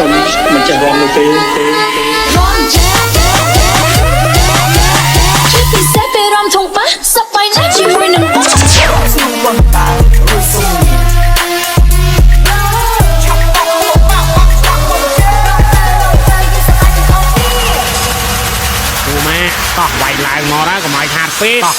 ខ្ញុំមិនចេះរាំនោះទេរាំចេះជួយពិសេសពេលរាំធំប៉ះសប្បាយណាស់ជាមួយនឹងបងតោះវាយឡើងមកហើយកុំឲ្យខាតពេកតោះ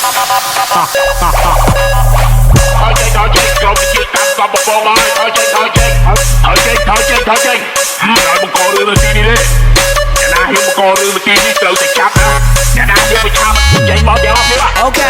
ឲ្យចេញក្រុមជាតាមកប់បងហើយឲ្យចេញឲ្យបង្ករឿងនៅទីនេះទេអ្នកណាហ៊ានបង្ករឿងនៅទីនេះត្រូវតែចាប់ណាអ្នកណាហ៊ានទៅចាប់ចេញមកយ៉ាងអត់ទេអូខេ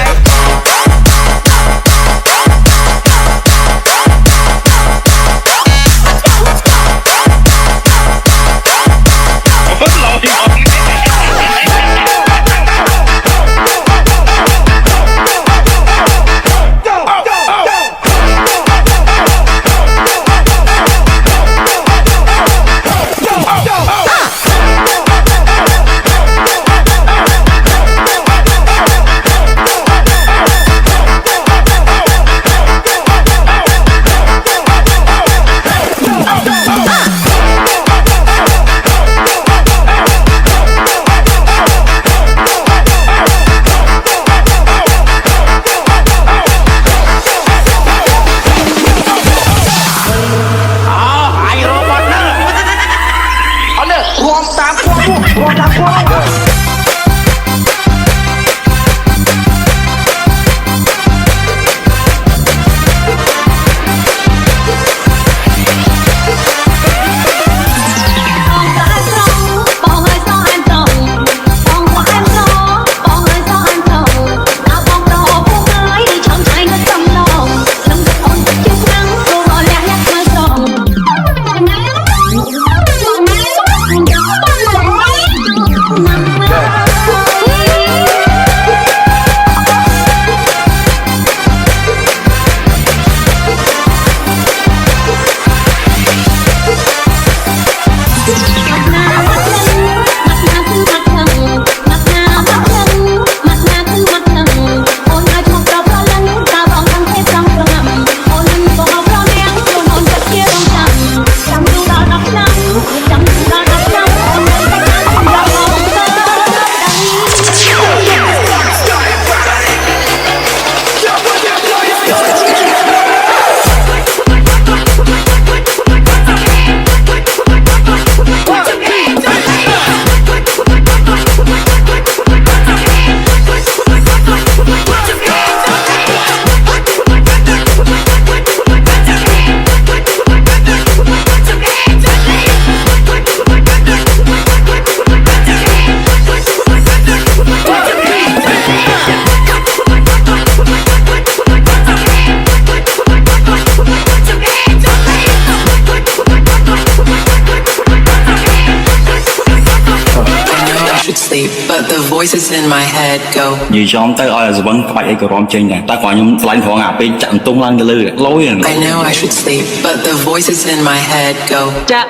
But the voices in my head go និយាយចំទៅឲ្យស្វឹងក្បាច់អីក៏រាំចេញដែរតែគាត់ខ្ញុំឆ្លាញ់ផងអាពេលចាក់តុងឡើងទៅលើលយ I know I should sleep but the voices in my head go ចាក់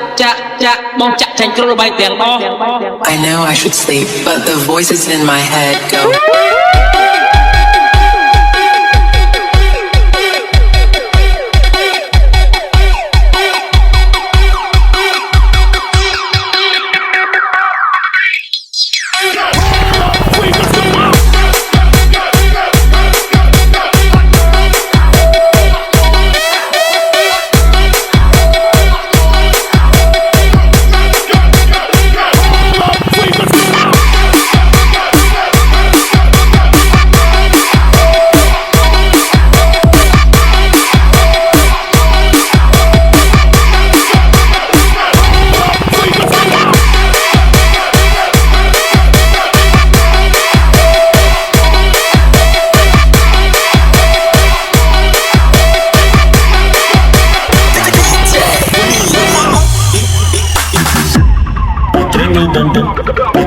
បងចាក់ចេញគ្រូបាយទាំងអស់ I know I should sleep but the voices in my head go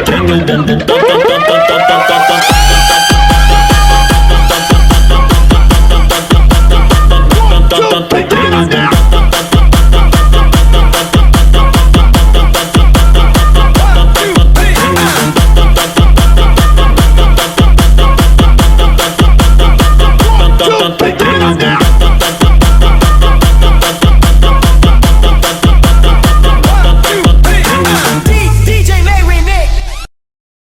Bang bang bang bang bang bang bang bang